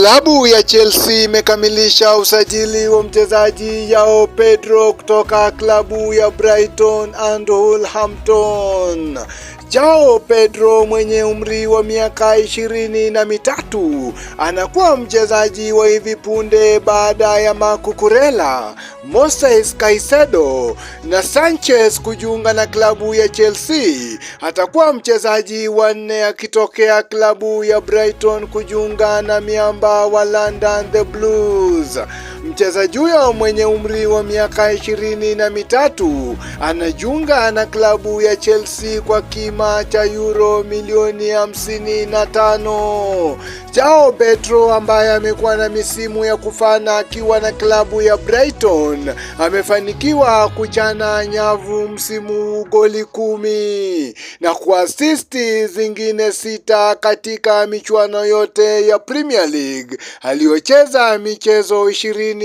Klabu ya Chelsea imekamilisha usajili wa mchezaji Joao Pedro kutoka klabu ya Brighton and Hove Albion. Joao Pedro mwenye umri wa miaka 23 anakuwa mchezaji wa hivi punde baada ya Marc Cucurella, Moises Caicedo na Sanchez kujiunga na klabu ya Chelsea. Atakuwa mchezaji wa 4 akitokea klabu ya Brighton kujiunga na miamba wa London The Blues. Mchezaji huyo mwenye umri wa miaka 23 anajiunga na klabu ya Chelsea kwa kima cha euro milioni 55. Joao Pedro ambaye amekuwa na misimu ya kufana akiwa na klabu ya Brighton amefanikiwa kuchana nyavu msimu goli 10 na kuasisti zingine 6 katika michuano yote ya Premier League aliyocheza michezo 20